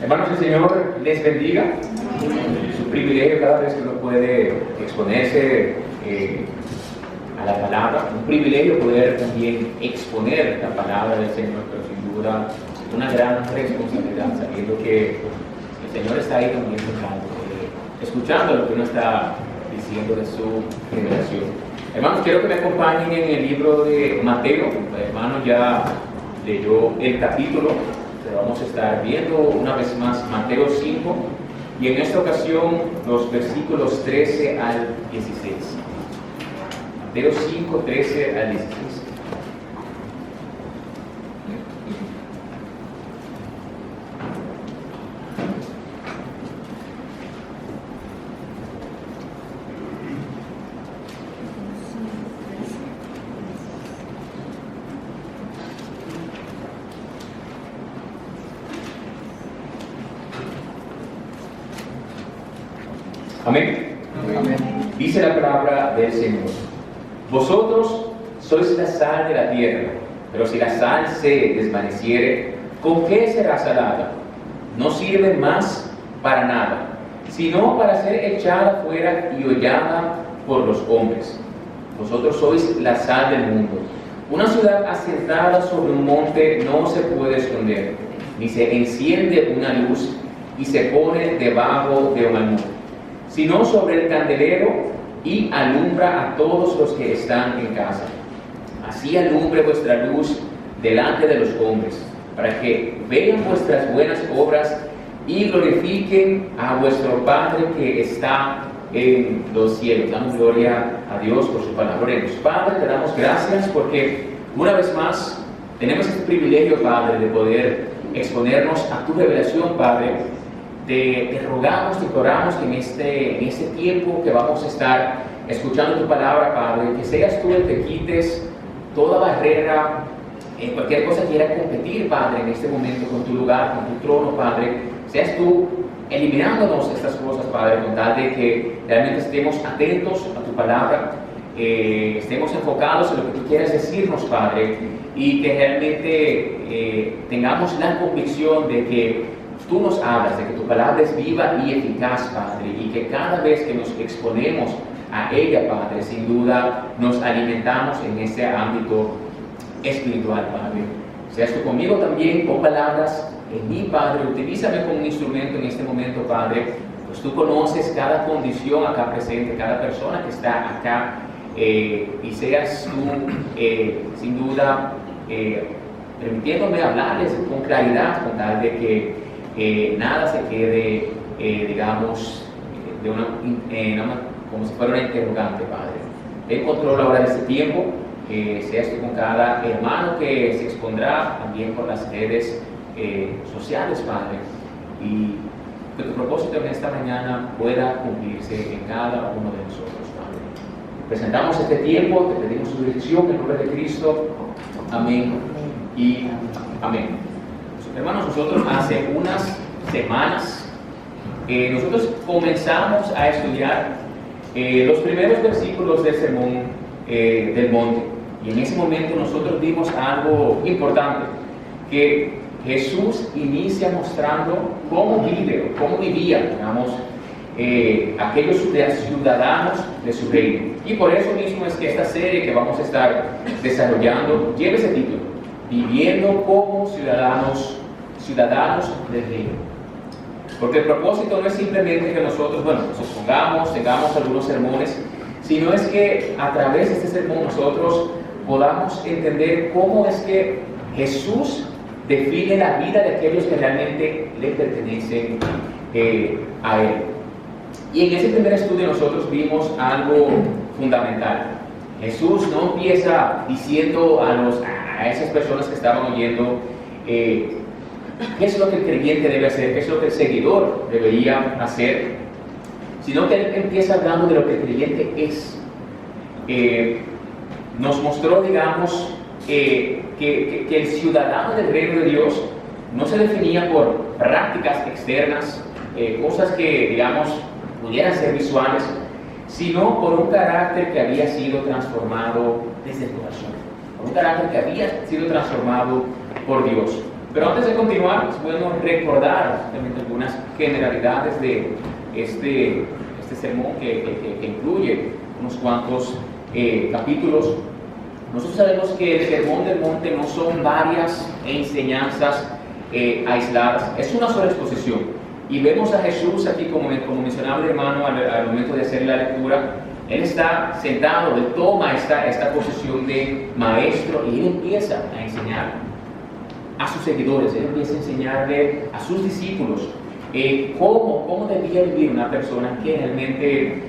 Hermanos, el Señor les bendiga. Es un privilegio cada vez que uno puede exponerse a la palabra, un privilegio poder también exponer la palabra del Señor, pero sin duda una gran responsabilidad, sabiendo que el Señor está ahí también escuchando lo que uno está diciendo de su revelación. Hermanos, quiero que me acompañen en el libro de Mateo. El hermano ya leyó el capítulo, pero vamos a estar viendo una vez más Mateo 5, y en esta ocasión los versículos 13 al 16. Mateo 5, 13 al 16. Amén. Amén. Dice la palabra del Señor: vosotros sois la sal de la tierra, pero si la sal se desvaneciere, ¿con qué será salada? No sirve más para nada, sino para ser echada fuera y hollada por los hombres. Vosotros sois la sal del mundo. Una ciudad asentada sobre un monte no se puede esconder, ni se enciende una luz y se pone debajo de un almud, sino sobre el candelero, y alumbra a todos los que están en casa. Así alumbre vuestra luz delante de los hombres, para que vean vuestras buenas obras y glorifiquen a vuestro Padre que está en los cielos. Damos gloria a Dios por su palabra. Oremos. Padre, te damos gracias porque una vez más tenemos este privilegio, Padre, de poder exponernos a tu revelación, Padre. Te rogamos, te oramos que en este tiempo que vamos a estar escuchando tu palabra, Padre, que seas tú el que quites toda barrera, cualquier cosa que quiera competir, Padre, en este momento con tu lugar, con tu trono, Padre. Seas tú eliminándonos estas cosas, Padre, con tal de que realmente estemos atentos a tu palabra, estemos enfocados en lo que tú quieras decirnos, Padre, y que realmente tengamos la convicción de que tú nos hablas, de que tu palabra es viva y eficaz, Padre, y que cada vez que nos exponemos a ella, Padre, sin duda nos alimentamos en ese ámbito espiritual, Padre. Seas tú conmigo también, con palabras en mí, Padre. Utilízame como un instrumento en este momento, Padre, pues tú conoces cada condición acá presente, cada persona que está acá, y seas tú, sin duda, permitiéndome hablarles con claridad, con tal de que nada se quede, digamos, como si fuera una interrogante, Padre. Ten control ahora de este tiempo, que seas tú con cada hermano que se expondrá también por las redes sociales, Padre, y que tu propósito en esta mañana pueda cumplirse en cada uno de nosotros, Padre. Presentamos este tiempo, te pedimos tu dirección en el nombre de Cristo. Amén y amén. Hermanos, nosotros hace unas semanas nosotros comenzamos a estudiar los primeros versículos del Sermón del Monte, y en ese momento nosotros vimos algo importante, que Jesús inicia mostrando cómo vivían, digamos, aquellos ciudadanos de su reino. Y por eso mismo es que esta serie que vamos a estar desarrollando lleva ese título: Viviendo como ciudadanos del reino. Porque el propósito no es simplemente que nosotros, nos expongamos, tengamos algunos sermones, sino es que a través de este sermón nosotros podamos entender cómo es que Jesús define la vida de aquellos que realmente le pertenecen a Él. Y en ese primer estudio nosotros vimos algo fundamental. Jesús no empieza diciendo a esas personas que estaban oyendo qué es lo que el creyente debe hacer, qué es lo que el seguidor debería hacer, sino que Él empieza hablando de lo que el creyente es. Nos mostró, digamos, que el ciudadano del reino de Dios no se definía por prácticas externas, cosas que, digamos, pudieran ser visuales, sino por un carácter que había sido transformado desde el corazón, por un carácter que había sido transformado por Dios. Pero antes de continuar, es bueno recordar simplemente algunas generalidades de este sermón que incluye unos cuantos capítulos. Nosotros sabemos que el Sermón del Monte no son varias enseñanzas aisladas, es una sola exposición. Y vemos a Jesús aquí, como mencionaba el hermano al momento de hacer la lectura. Él está sentado, él toma esta posición de maestro y él empieza a enseñar a sus seguidores, él empieza a enseñarle a sus discípulos cómo debía vivir una persona que realmente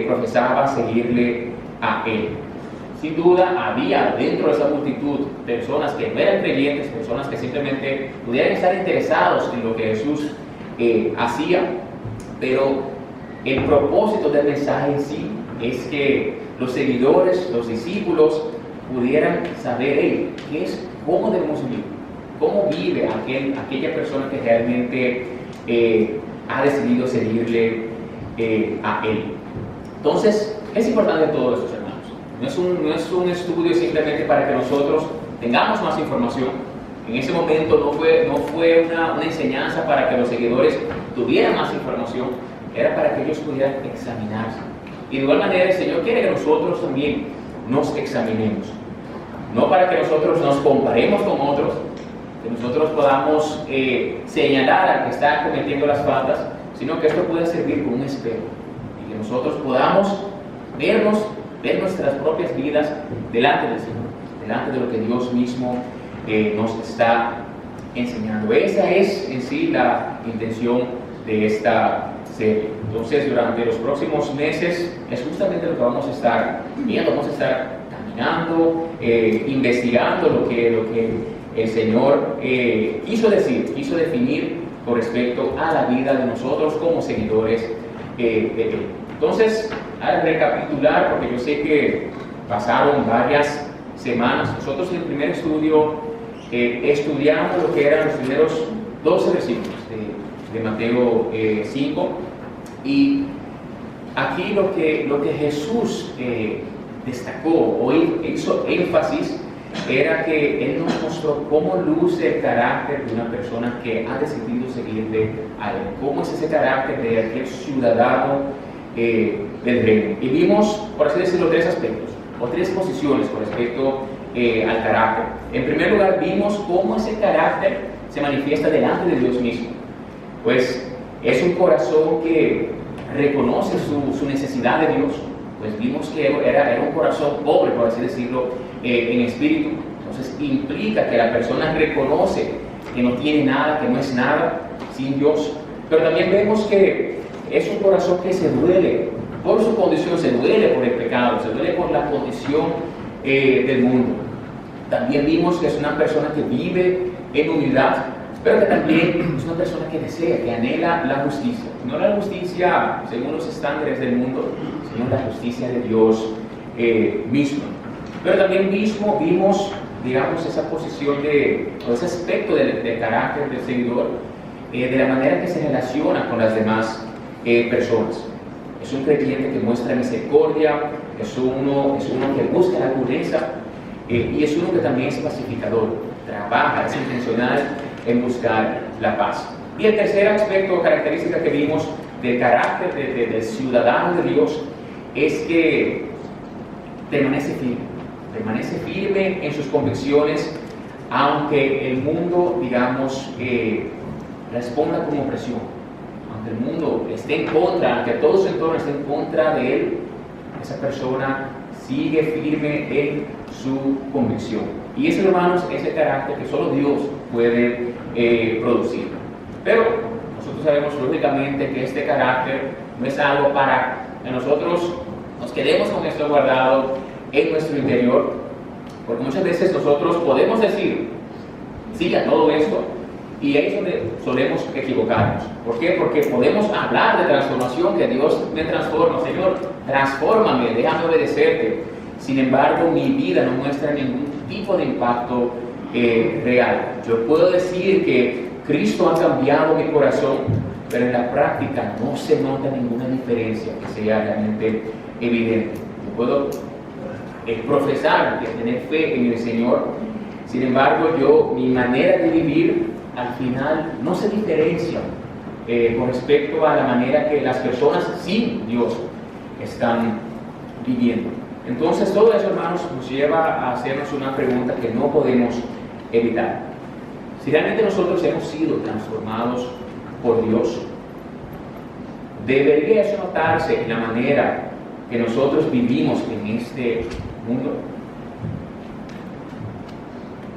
profesaba seguirle a él. Sin duda había dentro de esa multitud personas que no eran creyentes, personas que simplemente pudieran estar interesados en lo que Jesús hacía, pero el propósito del mensaje en sí es que los seguidores, los discípulos pudieran saber cómo debemos vivir, cómo vive aquella persona que realmente ha decidido seguirle a él. Entonces, es importante todo esto, hermanos. No es un estudio simplemente para que nosotros tengamos más información. En ese momento no fue una enseñanza para que los seguidores tuvieran más información, era para que ellos pudieran examinarse. Y de igual manera el Señor quiere que nosotros también nos examinemos. No para que nosotros nos comparemos con otros, que nosotros podamos señalar al que está cometiendo las faltas, sino que esto pueda servir como un espejo. Y que nosotros podamos ver nuestras propias vidas delante del Señor, delante de lo que Dios mismo nos está enseñando. Esa es en sí la intención de esta serie. Entonces, durante los próximos meses es justamente lo que vamos a estar viendo, vamos a estar caminando, investigando lo que el Señor quiso definir con respecto a la vida de nosotros como seguidores de Él. Entonces, al recapitular, porque yo sé que pasaron varias semanas, nosotros en el primer estudio estudiamos lo que eran los primeros 12 versículos de Mateo 5, y aquí lo que Jesús destacó o hizo énfasis era que Él nos mostró cómo luce el carácter de una persona que ha decidido seguirle a Él, cómo es ese carácter de aquel ciudadano del reino. Y vimos, por así decirlo, tres aspectos o tres posiciones con respecto al carácter. En primer lugar, vimos cómo ese carácter se manifiesta delante de Dios mismo. Pues es un corazón que reconoce su necesidad de Dios. Pues vimos que era un corazón pobre, por así decirlo, en espíritu. Entonces implica que la persona reconoce que no tiene nada, que no es nada sin Dios. Pero también vemos que es un corazón que se duele por su condición, se duele por el pecado, se duele por la condición del mundo. También vimos que es una persona que vive en humildad, pero que también es una persona que desea, que anhela la justicia. No la justicia según los estándares del mundo, sino la justicia de Dios mismo. Pero también vimos, digamos, esa posición o ese aspecto del carácter del seguidor, de la manera que se relaciona con las demás personas. Es un creyente que muestra misericordia, es uno que busca la pureza, y es uno que también es pacificador, trabaja, es intencional en buscar la paz. Y el tercer aspecto o característica que vimos del carácter del ciudadano de Dios es que permanece firme en sus convicciones, aunque el mundo, digamos, responda con opresión, aunque el mundo esté en contra, aunque todo su entorno esté en contra de él, esa persona sigue firme en su convicción. Y ese, hermanos, es el carácter que solo Dios puede producir. Pero nosotros sabemos lógicamente que este carácter no es algo para que nosotros nos quedemos con esto guardado en nuestro interior, porque muchas veces nosotros podemos decir sí a todo esto, y ahí es donde solemos equivocarnos. ¿Por qué? Porque podemos hablar de transformación, que Dios me transforma. Señor, transfórmame, déjame obedecerte. Sin embargo, mi vida no muestra ningún tipo de impacto real. Yo puedo decir que Cristo ha cambiado mi corazón, pero en la práctica no se nota ninguna diferencia que sea realmente evidente. Yo puedo profesar, tener fe en el Señor, Sin embargo, mi manera de vivir al final no se diferencia con respecto a la manera que las personas sin Dios están viviendo. Entonces todo eso, hermanos, nos lleva a hacernos una pregunta que no podemos evitar. Si realmente nosotros hemos sido transformados por Dios, ¿debería eso notarse en la manera que nosotros vivimos en este mundo?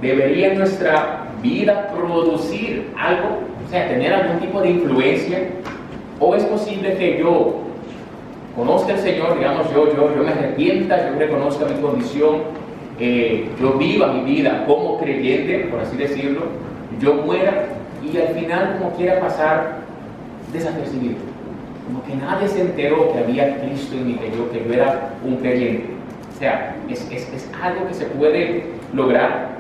¿Debería nuestra vida producir algo? O sea, tener algún tipo de influencia. ¿O es posible que yo conozca al Señor, digamos, yo me arrepienta, yo reconozca mi condición, yo viva mi vida como creyente, por así decirlo, yo muera y al final como quiera pasar desapercibido? Como que nadie se enteró que había Cristo en mí, que yo era un creyente. O sea, es algo que se puede lograr.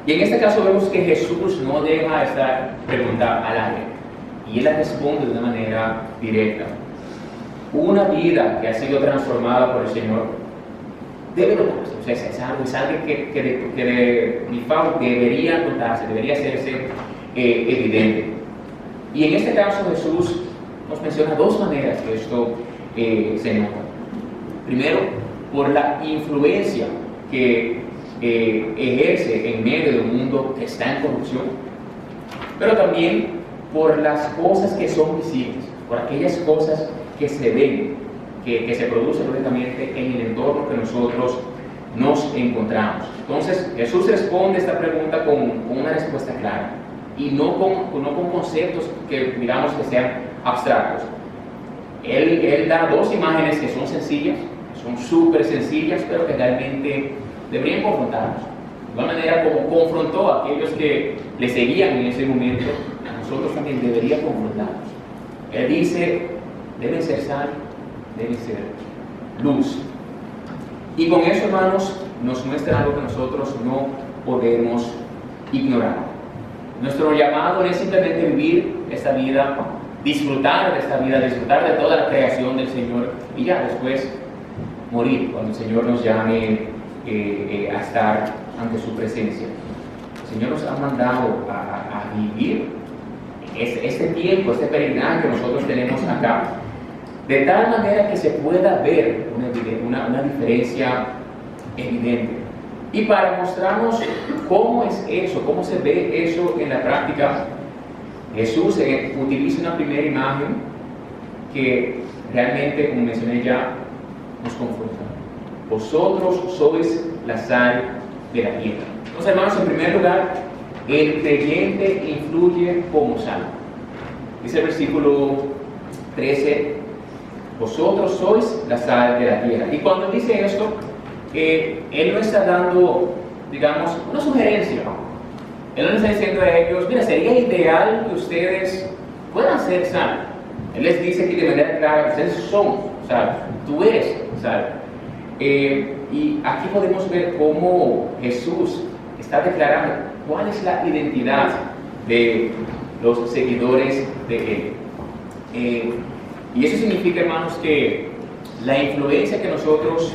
Y en este caso vemos que Jesús no deja esta pregunta al aire, y Él la responde de una manera directa. Una vida que ha sido transformada por el Señor debe notarse. O sea, es algo que de default debería notarse, debería hacerse evidente. Y en este caso Jesús nos menciona dos maneras que esto se nota. Primero, por la influencia que ejerce en medio de un mundo que está en corrupción, pero también por las cosas que son visibles, por aquellas cosas que se ven, que se producen lógicamente en el entorno que nosotros nos encontramos. Entonces Jesús responde esta pregunta con una respuesta clara y no con conceptos que digamos que sean abstractos. Él da dos imágenes que son sencillas, son súper sencillas, pero que realmente deberían confrontarnos. De igual manera como confrontó a aquellos que le seguían en ese momento, a nosotros también debería confrontarnos. Él dice, deben ser sal, deben ser luz. Y con eso, hermanos, nos muestra algo que nosotros no podemos ignorar. Nuestro llamado no es simplemente vivir esta vida, disfrutar de esta vida, disfrutar de toda la creación del Señor y ya después morir cuando el Señor nos llame a estar ante su presencia. El Señor nos ha mandado a vivir este tiempo, este peregrinaje que nosotros tenemos acá, de tal manera que se pueda ver una diferencia evidente. Y para mostrarnos cómo es eso, cómo se ve eso en la práctica, Jesús utiliza una primera imagen que realmente, como mencioné ya, nos confronta. Vosotros sois la sal de la tierra. Entonces, hermanos, en primer lugar, el creyente influye como sal. Dice el versículo 13, vosotros sois la sal de la tierra. Y cuando dice esto, Él no está dando, digamos, una sugerencia. Él no le está diciendo a ellos, mira, sería ideal que ustedes puedan ser sal. Él les dice que de manera clara, ustedes son sal, tú eres sal. Y aquí podemos ver cómo Jesús está declarando cuál es la identidad de los seguidores de Él. Y eso significa, hermanos, que la influencia que nosotros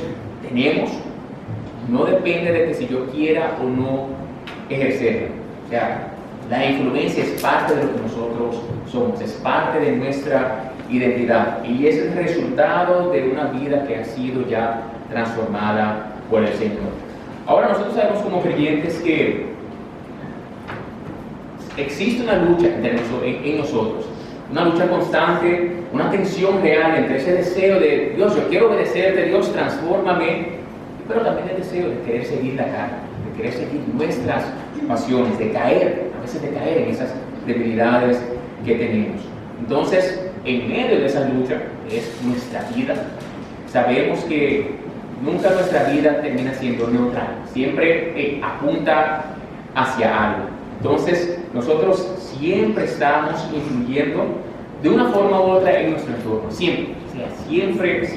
tenemos no depende de que si yo quiera o no ejercerla. O sea, la influencia es parte de lo que nosotros somos, es parte de nuestra identidad y es el resultado de una vida que ha sido ya transformada por el Señor. Ahora nosotros sabemos como creyentes que existe una lucha en nosotros, una lucha constante, una tensión real entre ese deseo de Dios, yo quiero obedecerte, Dios, transfórmame, pero también el deseo de querer seguir la carne, de querer seguir nuestras pasiones, de caer, a veces de caer en esas debilidades que tenemos. Entonces, en medio de esa lucha es nuestra vida. Sabemos que nunca nuestra vida termina siendo neutral, siempre apunta hacia algo. Entonces, nosotros siempre estamos influyendo de una forma u otra en nuestro entorno, siempre, o sea, siempre.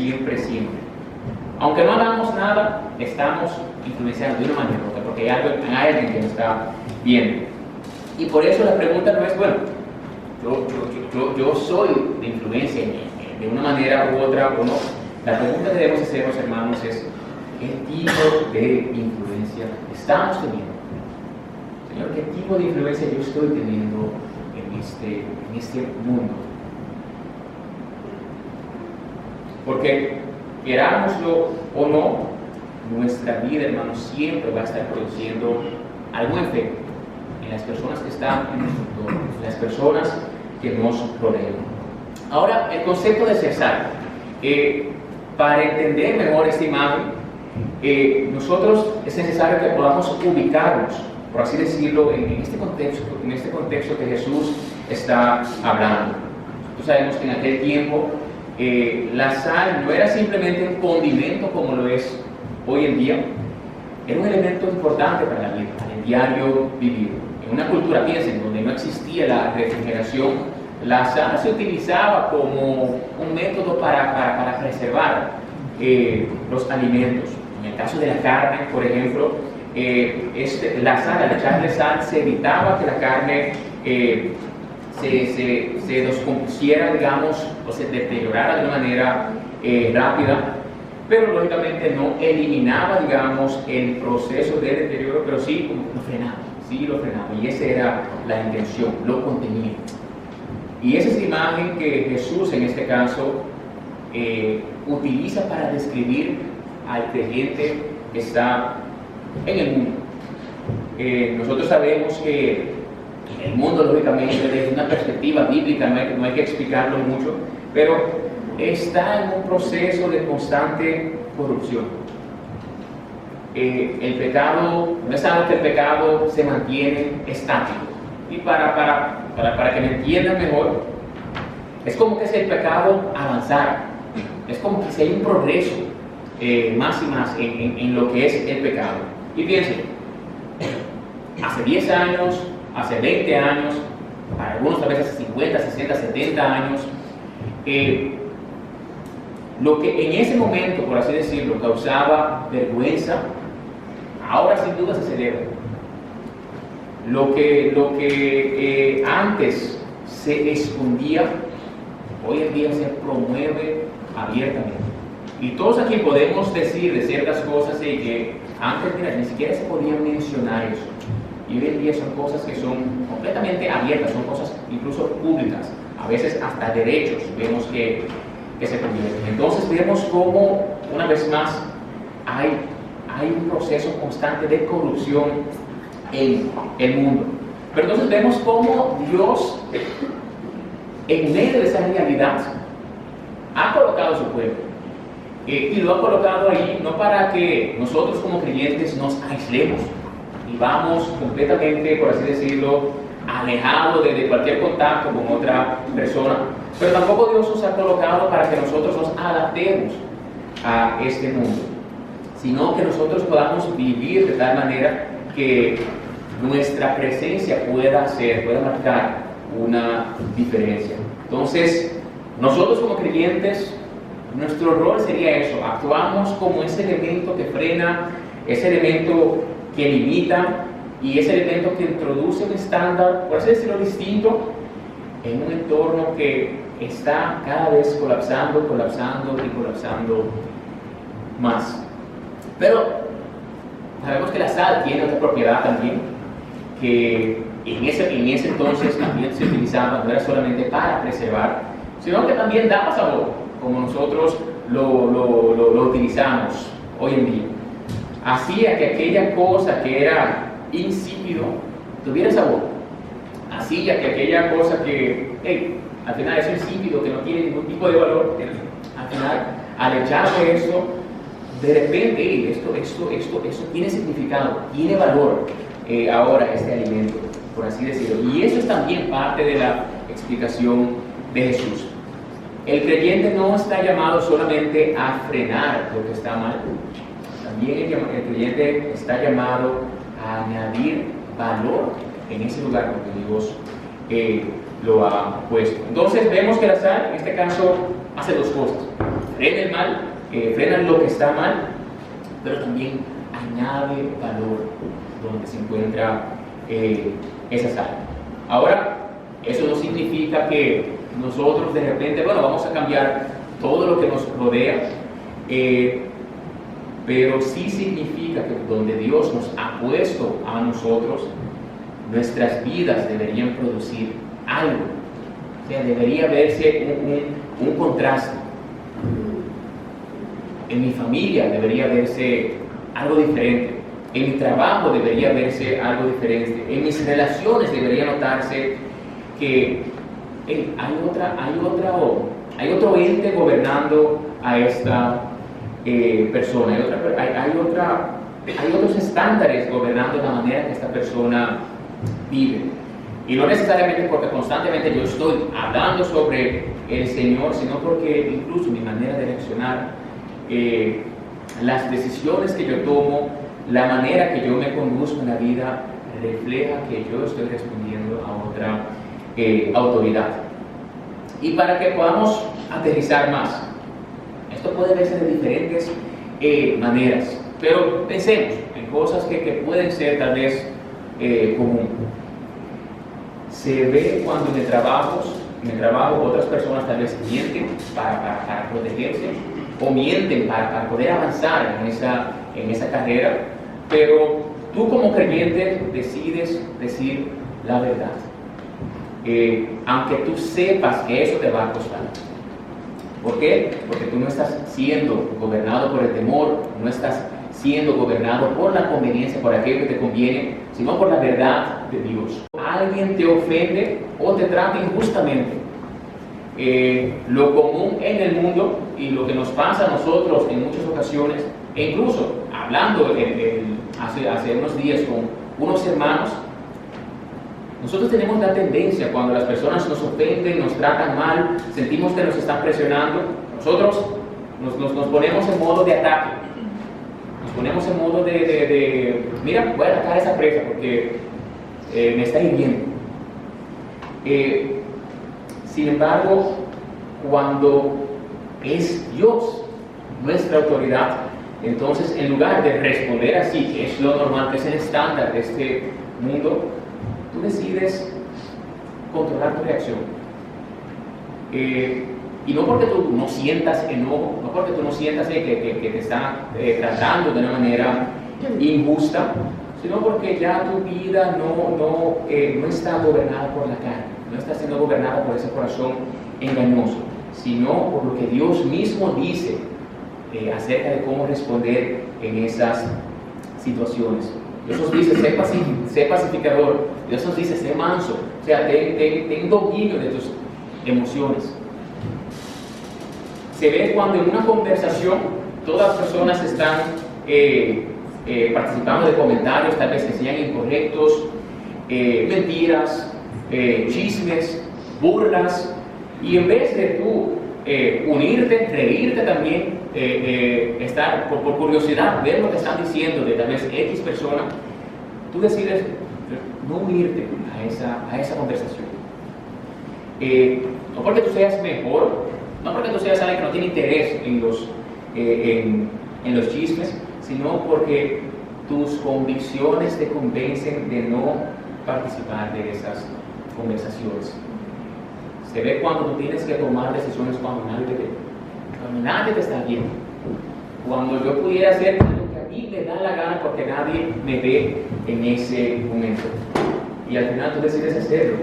Aunque no hagamos nada, estamos influenciando de una manera u otra, porque hay alguien que nos está viendo. Y por eso la pregunta no es, bueno, yo soy de influencia de una manera u otra o no. La pregunta que debemos hacernos, hermanos, es ¿qué tipo de influencia estamos teniendo Señor, ¿qué tipo de influencia yo estoy teniendo en este mundo? Porque, querámoslo o no, nuestra vida, hermanos, siempre va a estar produciendo algún efecto en las personas que están en nuestro entorno, en las personas que nos rodean. Ahora, el concepto de cesar. Para entender mejor esta imagen, nosotros es necesario que podamos ubicarnos, por así decirlo, en este contexto que Jesús está hablando. Nosotros sabemos que en aquel tiempo la sal no era simplemente un condimento como lo es hoy en día, era un elemento importante para la vida, para el diario vivir. En una cultura, piensen, donde no existía la refrigeración, la sal se utilizaba como un método para preservar los alimentos. En el caso de la carne, por ejemplo, la sal, al echarle sal, se evitaba que la carne se descompusiera, digamos, o se deteriorara de una manera rápida, pero lógicamente no eliminaba, digamos, el proceso de deterioro, pero sí lo frenaba, y esa era la intención, lo contenía. Y esa es la imagen que Jesús, en este caso, utiliza para describir al creyente que está en el mundo. Nosotros sabemos que el mundo, lógicamente, desde una perspectiva bíblica, no hay que explicarlo mucho, pero está en un proceso de constante corrupción. El pecado, no es algo que el pecado se mantiene estático. Y para que me entiendan mejor, es como que si el pecado avanzara, es como que si hay un progreso más y más en lo que es el pecado. Y piensen, hace 10 años, hace 20 años, para algunos a veces hace 50, 60, 70 años, lo que en ese momento, por así decirlo, causaba vergüenza, ahora sin duda se celebra. Lo que antes se escondía, hoy en día se promueve abiertamente. Y todos aquí podemos decir de ciertas cosas que antes, mira, ni siquiera se podían mencionar eso. Y hoy en día son cosas que son completamente abiertas, son cosas incluso públicas. A veces hasta derechos vemos que se convierten. Entonces vemos cómo, una vez más, hay un proceso constante de corrupción en el mundo. Pero entonces vemos cómo Dios, en medio de esa realidad, ha colocado su pueblo. Y lo ha colocado ahí no para que nosotros como creyentes nos aislemos y vamos completamente, por así decirlo, alejados de cualquier contacto con otra persona, pero tampoco Dios nos ha colocado para que nosotros nos adaptemos a este mundo, sino que nosotros podamos vivir de tal manera que nuestra presencia pueda marcar una diferencia. Entonces, nosotros como creyentes, nuestro rol sería eso: actuamos como ese elemento que frena, ese elemento que limita y ese elemento que introduce un estándar, por así decirlo, distinto en un entorno que está cada vez colapsando más. Pero sabemos que la sal tiene otra propiedad también, que en ese entonces también se utilizaba, no era solamente para preservar, sino que también daba sabor, como nosotros lo utilizamos hoy en día. Hacía que aquella cosa que era insípido tuviera sabor. Hacía que aquella cosa que, al final es insípido, que no tiene ningún tipo de valor, al final, al echarle eso, de repente, esto tiene significado, tiene valor ahora este alimento, por así decirlo. Y eso es también parte de la explicación de Jesús. El creyente no está llamado solamente a frenar lo que está mal, también el creyente está llamado a añadir valor en ese lugar donde Dios lo ha puesto. Entonces vemos que la sal, en este caso, hace dos cosas: frena el mal, frena lo que está mal, pero también añade valor donde se encuentra esa sal. Ahora, eso no significa que nosotros de repente, vamos a cambiar todo lo que nos rodea, pero sí significa que donde Dios nos ha puesto a nosotros, nuestras vidas deberían producir algo. O sea, debería verse un contraste. En mi familia debería verse algo diferente. En mi trabajo debería verse algo diferente. En mis relaciones debería notarse que hay otro ente gobernando a esta persona. Hay otros estándares gobernando la manera que esta persona vive. Y no necesariamente porque constantemente yo estoy hablando sobre el Señor, sino porque incluso mi manera de reaccionar, las decisiones que yo tomo, la manera que yo me conduzco en la vida, refleja que yo estoy respondiendo a otra autoridad. Y para que podamos aterrizar más, esto puede verse de diferentes maneras, pero pensemos en cosas que pueden ser tal vez común. Se ve cuando en el trabajo otras personas tal vez mienten para protegerse, o mienten para poder avanzar en esa carrera, pero tú como creyente decides decir la verdad, aunque tú sepas que eso te va a costar. ¿Por qué? Porque tú no estás siendo gobernado por el temor, no estás siendo gobernado por la conveniencia, por aquello que te conviene, sino por la verdad de Dios. Alguien te ofende o te trata injustamente. Lo común en el mundo y lo que nos pasa a nosotros en muchas ocasiones, e incluso hablando hace unos días con unos hermanos, nosotros tenemos la tendencia, cuando las personas nos ofenden, nos tratan mal, sentimos que nos están presionando, nosotros nos ponemos en modo de ataque. Nos ponemos en modo mira, voy a atacar a esa presa porque me está hiriendo. Sin embargo, cuando es Dios nuestra autoridad, entonces en lugar de responder así, que es lo normal, que es el estándar de este mundo, tú decides controlar tu reacción. Y no porque tú no sientas enojo, no porque tú no sientas que te están tratando de una manera injusta, sino porque ya tu vida no está gobernada por la carne, no está siendo gobernada por ese corazón engañoso, sino por lo que Dios mismo dice acerca de cómo responder en esas situaciones. Dios nos dice, sé pacificador. Dios nos dice, sé manso. O sea, ten dominio de tus emociones. Se ve cuando en una conversación todas las personas están participando de comentarios, tal vez que sean incorrectos, mentiras, chismes, burlas, y en vez de tú unirte, reírte también, estar por curiosidad, ver lo que están diciendo de tal vez X persona, tú decides no unirte a esa conversación. No porque tú seas mejor, no porque tú seas alguien que no tiene interés en los chismes, sino porque tus convicciones te convencen de no participar de esas conversaciones. Se ve cuando tú tienes que tomar decisiones cuando nadie te está viendo. Cuando yo pudiera hacer lo que a mí me da la gana porque nadie me ve en ese momento. Y al final tú decides hacerlo.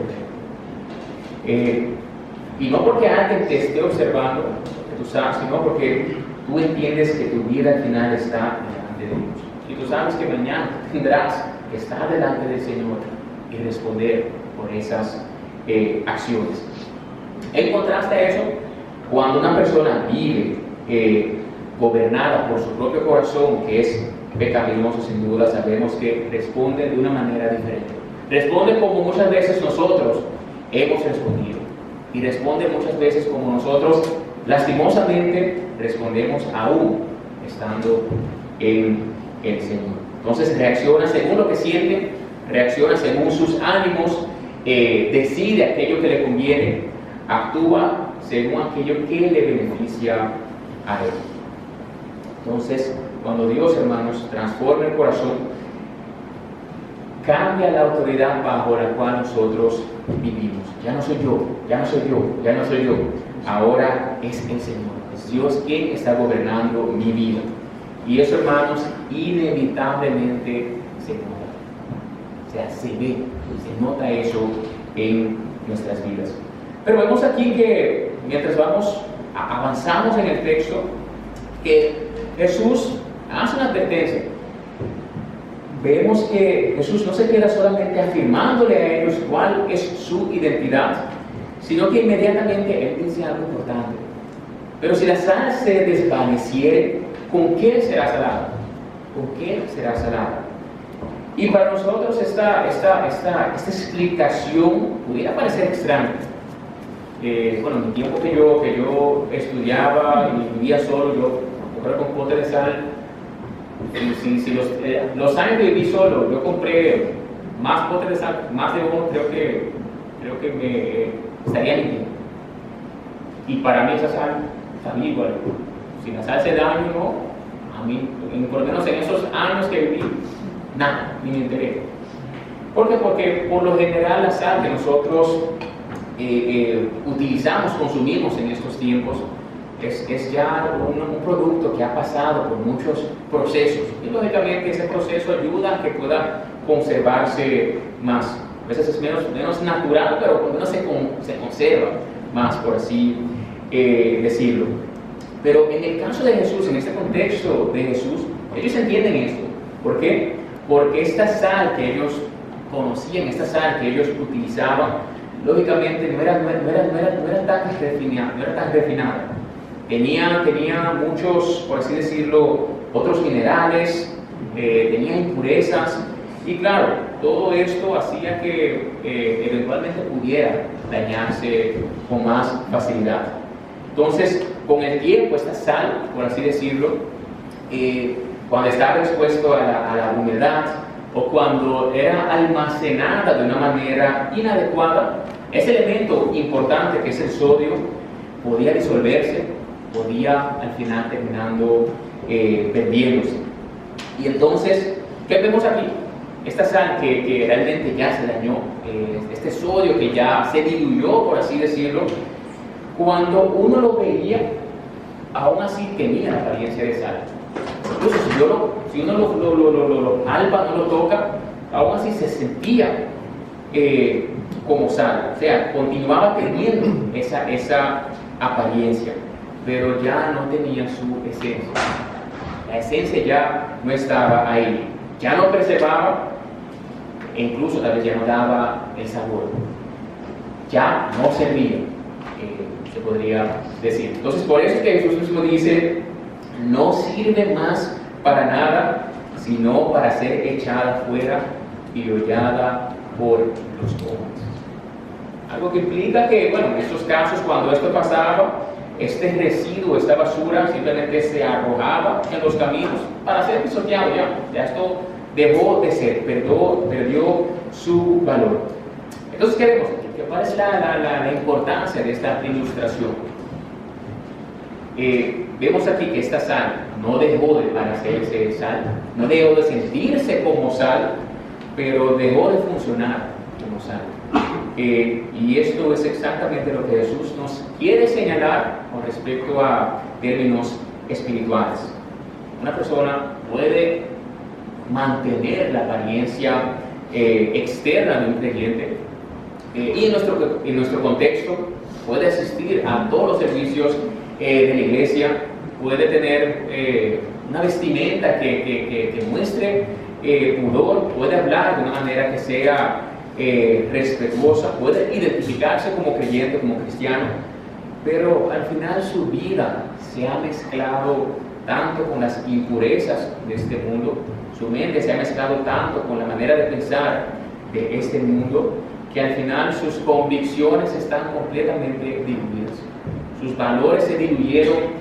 Y no porque alguien te esté observando, que tú sabes, sino porque tú entiendes que tu vida al final está delante de Dios. Y tú sabes que mañana tendrás que estar delante del Señor y responder por esas acciones. En contraste a eso, cuando una persona vive gobernada por su propio corazón, que es pecaminoso sin duda, sabemos que responde de una manera diferente. Responde como muchas veces nosotros hemos respondido. Y responde muchas veces como nosotros, lastimosamente, respondemos aún estando en el Señor. Entonces reacciona según lo que siente, reacciona según sus ánimos, decide aquello que le conviene, actúa según aquello que le beneficia a él. Entonces, cuando Dios, hermanos, transforma el corazón, cambia la autoridad bajo la cual nosotros vivimos. Ya no soy yo. Ahora es el Señor. Es Dios quien está gobernando mi vida. Y eso, hermanos, inevitablemente se nota. O sea, se ve nota eso en nuestras vidas. Pero vemos aquí que mientras avanzamos en el texto, que Jesús hace una advertencia. Vemos que Jesús no se queda solamente afirmándole a ellos cuál es su identidad, sino que inmediatamente Él dice algo importante. Pero si la sal se desvaneciere, ¿con qué será salada? ¿Con qué será salada? Y para nosotros esta explicación pudiera parecer extraña. Bueno, en el tiempo que yo estudiaba y vivía solo, yo compré con pote de sal. Si los años que viví solo, yo compré más potes de sal, más de uno, creo que me estaría limpio. Y para mí esa sal está igual. Si la sal se daña, no, a mí, por lo menos en esos años que viví, nada, ni me enteré. ¿Por qué? Porque por lo general la sal que nosotros utilizamos, consumimos en estos tiempos, es ya un producto que ha pasado por muchos procesos. Y lógicamente ese proceso ayuda a que pueda conservarse más. A veces es menos natural, pero por lo menos se conserva más, por así decirlo. Pero en el caso de Jesús, en este contexto de Jesús, ellos entienden esto. ¿Por qué? Porque esta sal que ellos conocían, esta sal que ellos utilizaban, lógicamente no era tan refinada. Tenía muchos, por así decirlo, otros minerales, tenía impurezas, y claro, todo esto hacía que eventualmente pudiera dañarse con más facilidad. Entonces, con el tiempo, esta sal, por así decirlo, cuando estaba expuesto a la humedad o cuando era almacenada de una manera inadecuada, ese elemento importante que es el sodio podía disolverse, podía al final terminando perdiéndose. Y entonces, ¿qué vemos aquí? Esta sal que realmente ya se dañó, este sodio que ya se diluyó, por así decirlo, cuando uno lo veía, aún así tenía la apariencia de sal. Incluso si uno lo palpa, no lo toca, aún así se sentía como sal. O sea, continuaba teniendo esa apariencia, pero ya no tenía su esencia. La esencia ya no estaba ahí, ya no preservaba, e incluso tal vez ya no daba el sabor, ya no servía, se podría decir. Entonces, por eso es que Jesús mismo dice: no sirve más para nada, sino para ser echada fuera y hollada por los hombres. Algo que implica que, bueno, en estos casos, cuando esto pasaba, este residuo, esta basura, simplemente se arrojaba en los caminos para ser pisoteado. Ya esto dejó de ser, perdió su valor. Entonces, ¿qué vemos aquí? ¿Cuál es la importancia de esta ilustración? Vemos aquí que esta sal no dejó de parecerse sal, no dejó de sentirse como sal, pero dejó de funcionar como sal. Y esto es exactamente lo que Jesús nos quiere señalar con respecto a términos espirituales. Una persona puede mantener la apariencia externa de un creyente y en nuestro contexto puede asistir a todos los servicios de la iglesia, puede tener una vestimenta que muestre pudor, puede hablar de una manera que sea respetuosa, puede identificarse como creyente, como cristiano, pero al final su vida se ha mezclado tanto con las impurezas de este mundo, su mente se ha mezclado tanto con la manera de pensar de este mundo, que al final sus convicciones están completamente diluidas, sus valores se diluyeron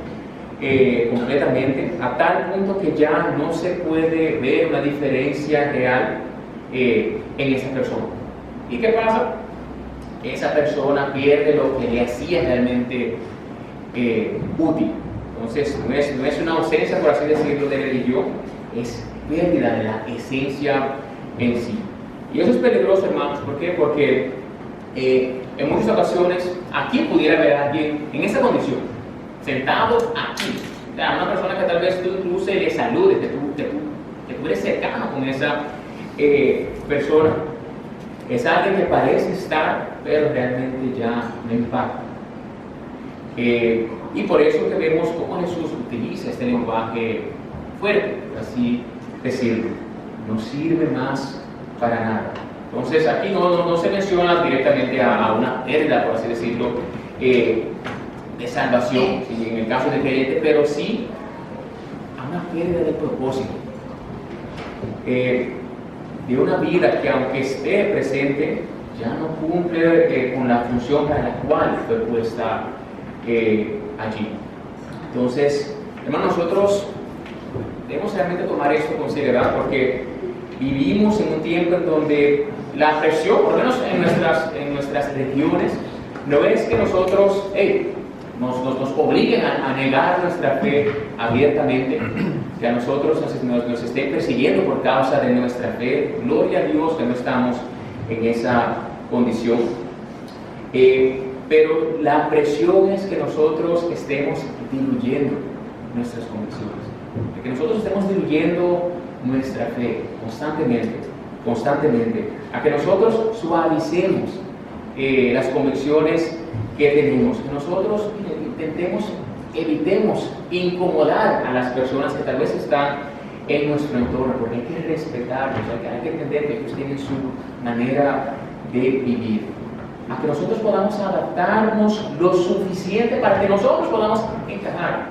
completamente, a tal punto que ya no se puede ver una diferencia real en esa persona. ¿Y qué pasa? Esa persona pierde lo que le hacía realmente útil. Entonces, no es una ausencia, por así decirlo, de religión, es pérdida de la esencia en sí. Y eso es peligroso, hermanos. ¿Por qué? Porque en muchas ocasiones aquí pudiera haber alguien en esa condición, sentado aquí. O sea, una persona que tal vez tú incluso le saludes, que tú eres cercano con esa persona. Es alguien que parece estar, pero realmente ya no impacta. Y por eso que vemos cómo Jesús utiliza este lenguaje fuerte, así decirlo. No sirve más para nada. Entonces aquí no se menciona directamente a una pérdida, por así decirlo, de salvación, ¿sí? En el caso del creyente, pero sí a una pérdida de propósito. De una vida que aunque esté presente, ya no cumple con la función para la cual fue puesta allí. Entonces, hermanos, nosotros debemos realmente tomar esto con seriedad porque vivimos en un tiempo en donde la presión, por lo menos en nuestras regiones, no es que nosotros nos obliguen a negar nuestra fe abiertamente, que a nosotros nos estén persiguiendo por causa de nuestra fe. Gloria a Dios que no estamos en esa condición. Pero la presión es que nosotros estemos diluyendo nuestras convicciones, de que nosotros estemos diluyendo nuestra fe constantemente, a que nosotros suavicemos las convicciones que tenemos, que nosotros evitemos incomodar a las personas que tal vez están en nuestro entorno, porque hay que respetarlos, hay que entender que ellos tienen su manera de vivir, a que nosotros podamos adaptarnos lo suficiente para que nosotros podamos encajar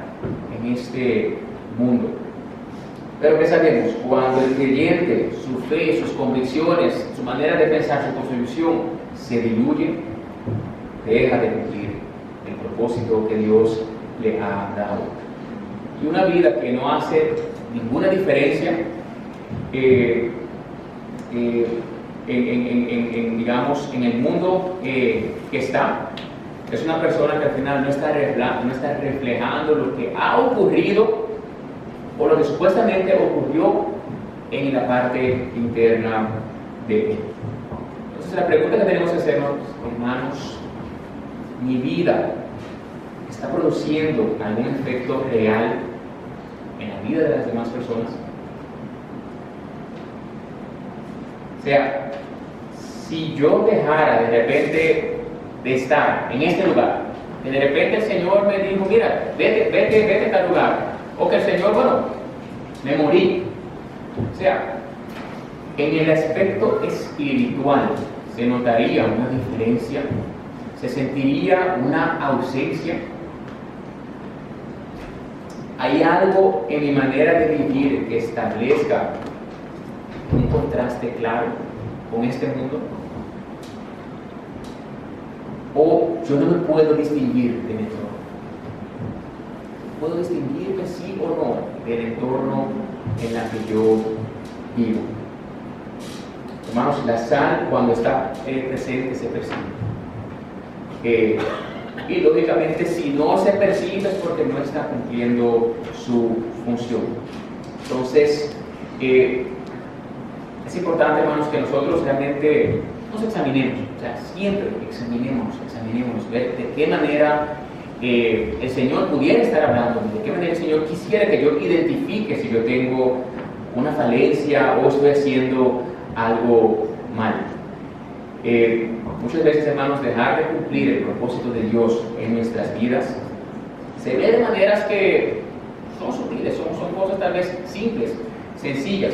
en este mundo. Pero ¿qué sabemos? Cuando el creyente, su fe, sus convicciones, su manera de pensar, su constitución se diluye, deja de cumplir el propósito que Dios le ha dado. Y una vida que no hace ninguna diferencia digamos, en el mundo que está, es una persona que al final no está reflejando lo que ha ocurrido o lo que supuestamente ocurrió en la parte interna de él. Entonces la pregunta que tenemos que hacernos, hermanos, ¿mi vida está produciendo algún efecto real en la vida de las demás personas? O sea, si yo dejara de repente de estar en este lugar, que de repente el Señor me dijo, mira, vete a tal lugar, o que el Señor, bueno, me morí. O sea, en el aspecto espiritual se notaría una diferencia, se sentiría una ausencia. ¿Hay algo en mi manera de vivir que establezca un contraste claro con este mundo? ¿O yo no me puedo distinguir de mi entorno? ¿Puedo distinguirme sí o no del entorno en el que yo vivo? Hermanos, la sal cuando está presente se percibe. Y lógicamente si no se percibe es porque no está cumpliendo su función. Entonces, es importante, hermanos, que nosotros realmente nos examinemos, o sea, siempre examinemos, ver de qué manera el Señor pudiera estar hablando, de qué manera el Señor quisiera que yo identifique si yo tengo una falencia o estoy haciendo algo mal. Muchas veces, hermanos, dejar de cumplir el propósito de Dios en nuestras vidas se ve de maneras que son sutiles, son cosas tal vez simples, sencillas.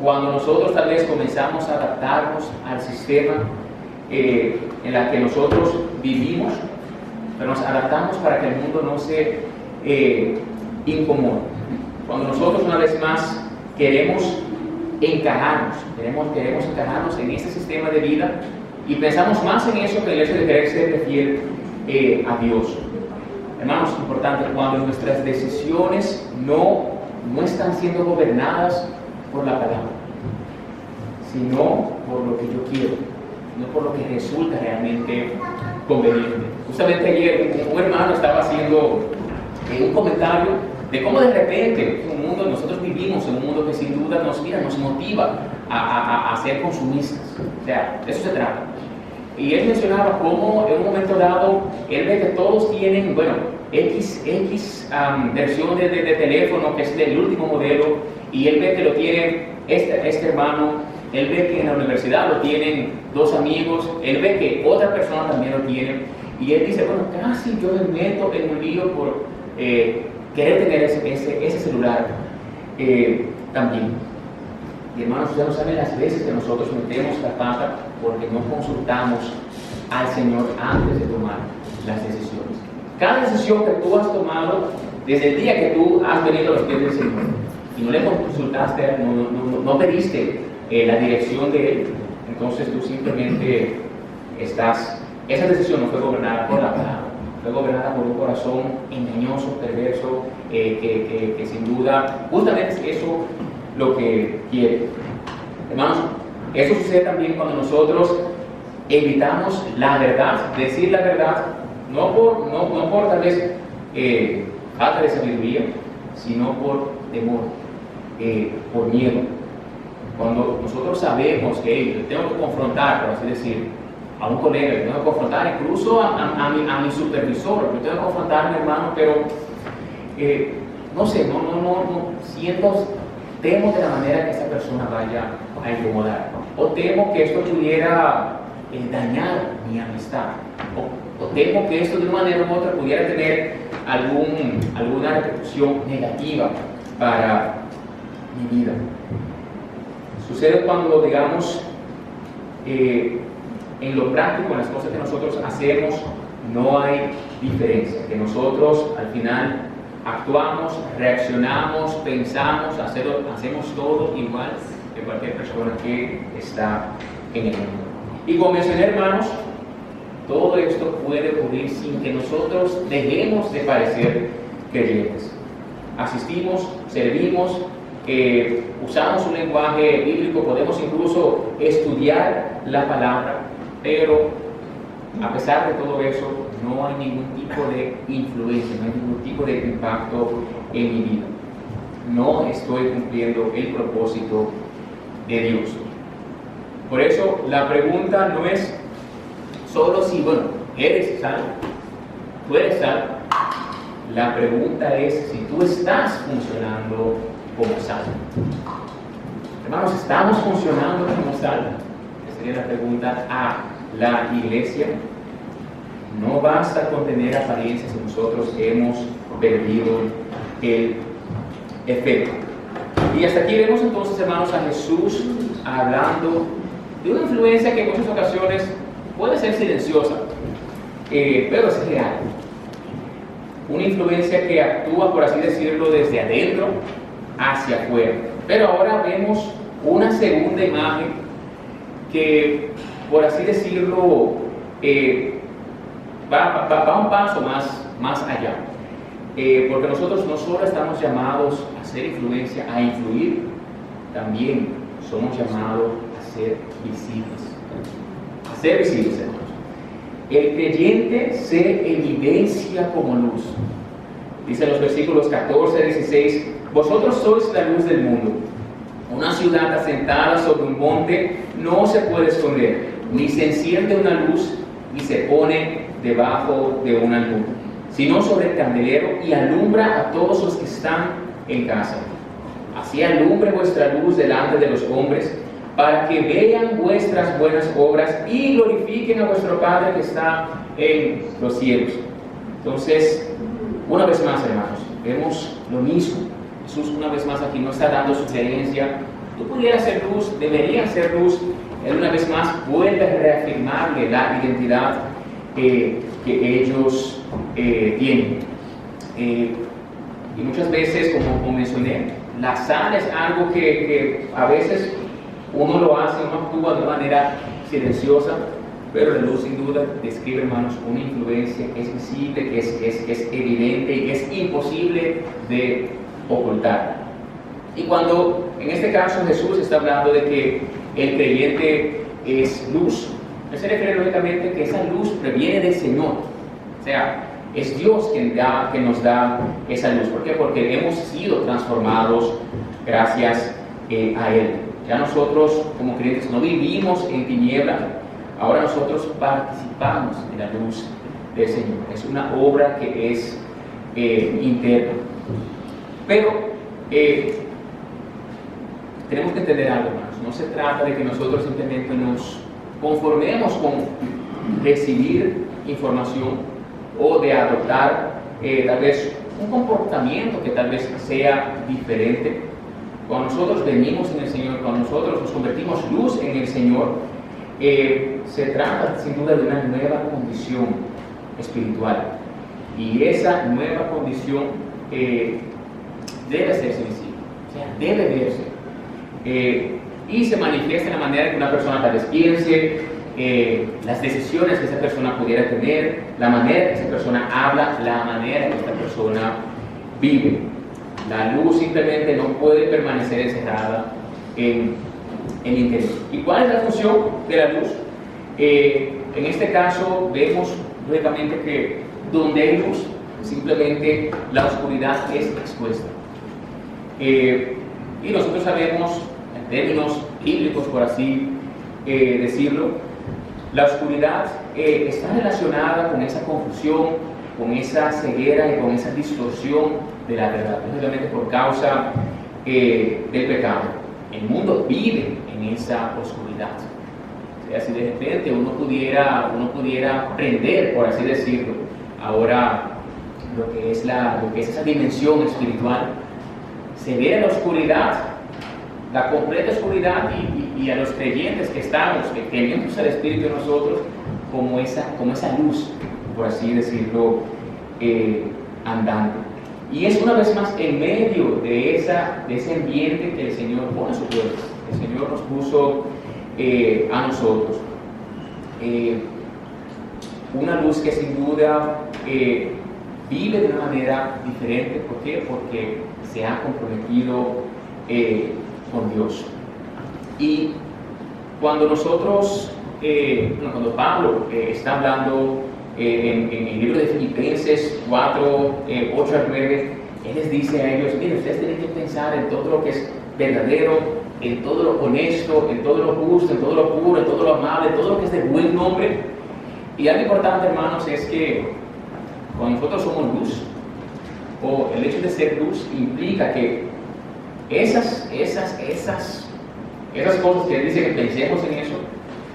Cuando nosotros tal vez comenzamos a adaptarnos al sistema en el que nosotros vivimos, pero nos adaptamos para que el mundo no se incomode. Cuando nosotros una vez más queremos encajarnos en este sistema de vida y pensamos más en eso que en el hecho de querer ser fiel a Dios. Hermanos, importante, cuando nuestras decisiones no están siendo gobernadas por la palabra, sino por lo que yo quiero, no por lo que resulta realmente conveniente. Justamente ayer un hermano estaba haciendo un comentario de cómo de repente nosotros vivimos en un mundo que sin duda nos motiva a ser consumistas. O sea, de eso se trata. Y él mencionaba cómo en un momento dado él ve que todos tienen, X versión de teléfono que es del último modelo, y él ve que lo tiene este hermano él ve que en la universidad lo tienen dos amigos, él ve que otra persona también lo tiene, y él dice, bueno, casi yo me meto en un lío por querer tener ese celular también. Y hermanos, ustedes no saben las veces que nosotros metemos la pata porque no consultamos al Señor antes de tomar las decisiones. Cada decisión que tú has tomado desde el día que tú has venido a los pies del Señor y no le consultaste, no pediste la dirección de Él, entonces tú simplemente esa decisión no fue gobernada por la palabra, fue gobernada por un corazón engañoso, perverso, que sin duda justamente es eso lo que quiere. Hermanos, eso sucede también cuando nosotros evitamos la verdad, decir la verdad, no por tal vez falta de sabiduría, sino por temor, por miedo. Cuando nosotros sabemos que tengo que confrontar, por así decir, a un colega, yo tengo que confrontar incluso a mi supervisor, yo tengo que confrontar a mi hermano, pero no sé, temo de la manera que esa persona vaya a incomodar, o temo que esto pudiera dañar mi amistad, o temo que esto de una manera u otra pudiera tener alguna repercusión negativa para mi vida. Sucede cuando, digamos, en lo práctico, en las cosas que nosotros hacemos, no hay diferencia, que nosotros al final actuamos, reaccionamos, pensamos, hacemos todo igual que cualquier persona que está en el mundo. Y como mencioné, hermanos, todo esto puede ocurrir sin que nosotros dejemos de parecer creyentes. Asistimos, servimos, usamos un lenguaje bíblico, podemos incluso estudiar la palabra, pero a pesar de todo eso, no hay ningún tipo de influencia, no hay ningún tipo de impacto en mi vida. No estoy cumpliendo el propósito de Dios. Por eso la pregunta no es solo si, eres salvo, tú eres salvo. La pregunta es si tú estás funcionando como salvo. Hermanos, ¿estamos funcionando como salvo? Esa sería la pregunta a la iglesia. No basta con tener apariencias si nosotros hemos perdido el efecto. Y hasta aquí vemos entonces, hermanos, a Jesús hablando de una influencia que en muchas ocasiones puede ser silenciosa, pero es real. Una influencia que actúa, por así decirlo, desde adentro hacia afuera. Pero ahora vemos una segunda imagen que, por así decirlo, va un paso más allá. Porque nosotros no solo estamos llamados a ser influencia, a influir, también somos llamados a ser visibles. A ser visibles, hermanos. El creyente se evidencia como luz. Dice en los versículos 14 a 16, vosotros sois la luz del mundo. Una ciudad asentada sobre un monte no se puede esconder, ni se enciende una luz, ni se pone debajo de una nube, sino sobre el candelero y alumbra a todos los que están en casa. Así alumbre vuestra luz delante de los hombres, para que vean vuestras buenas obras y glorifiquen a vuestro Padre que está en los cielos. Entonces, una vez más, hermanos, vemos lo mismo. Jesús una vez más aquí no está dando sugerencia. Tú pudieras ser luz, deberías ser luz. Él una vez más vuelve a reafirmarle la identidad que ellos tienen. Y muchas veces, como mencioné, la sal es algo que a veces uno lo hace, uno actúa de una manera silenciosa, pero la luz sin duda describe, hermanos, una influencia que es visible, que es evidente y que es imposible de ocultar. Y cuando en este caso Jesús está hablando de que el creyente es luz, él se refiere lógicamente que esa luz proviene del Señor. O sea, es Dios quien nos da esa luz. ¿Por qué? Porque hemos sido transformados gracias a Él. Ya nosotros como creyentes no vivimos en tinieblas, ahora nosotros participamos de la luz del Señor. Es una obra que es interna. Pero tenemos que entender algo, hermanos. no se trata de que nosotros simplemente nos conformemos con recibir información o de adoptar tal vez un comportamiento que tal vez sea diferente. Cuando nosotros venimos en el Señor, cuando nosotros nos convertimos luz en el Señor, se trata sin duda de una nueva condición espiritual. Y esa nueva condición debe ser visible, o sea, debe verse. Y se manifiesta en la manera que una persona tal vez piense, las decisiones que esa persona pudiera tener, la manera que esa persona habla, la manera que esta persona vive. La luz simplemente no puede permanecer encerrada en el interior. ¿Y cuál es la función de la luz? En este caso vemos lógicamente que donde hay luz, simplemente la oscuridad es expuesta. Y nosotros sabemos, en términos bíblicos por así decirlo, la oscuridad está relacionada con esa confusión, con esa ceguera y con esa distorsión de la verdad, precisamente por causa del pecado. El mundo vive en esa oscuridad. O sea, si de repente uno pudiera aprender, por así decirlo, ahora lo que es esa dimensión espiritual, se ve la oscuridad, la completa oscuridad, y a los creyentes que estamos, que tenemos el Espíritu en nosotros, como esa luz, por así decirlo, andando. Y es una vez más en medio de ese ambiente que el Señor pone a su pueblo. El Señor nos puso a nosotros. Una luz que sin duda vive de una manera diferente. ¿Por qué? Porque se ha comprometido con Dios. Y cuando cuando Pablo está hablando en el libro de Filipenses 4, 8 al 9, él les dice a ellos: miren, ustedes tienen que pensar en todo lo que es verdadero, en todo lo honesto, en todo lo justo, en todo lo puro, en todo lo amable, en todo lo que es de buen nombre. Y algo importante, hermanos, es que cuando nosotros somos luz, o el hecho de ser luz implica que esas cosas que él dice que pensemos en eso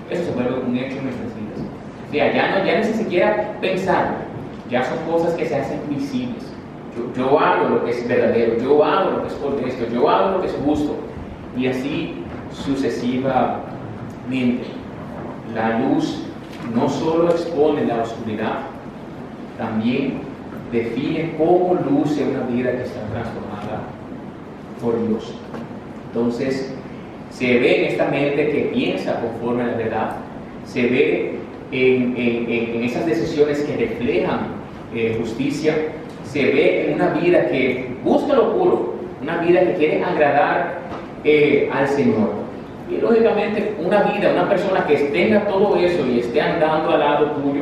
se vuelve un hecho en nuestras vidas. O sea, ya no es ni siquiera pensar, ya son cosas que se hacen visibles. Yo hago lo que es verdadero, yo hago lo que es honesto, yo hago lo que es justo, y así sucesivamente. La luz no solo expone la oscuridad, también define cómo luce una vida que está transformada por Dios. Entonces, se ve en esta mente que piensa conforme a la verdad, se ve en esas decisiones que reflejan justicia, se ve en una vida que busca lo puro, una vida que quiere agradar al Señor. Y lógicamente una persona que tenga todo eso y esté andando al lado tuyo,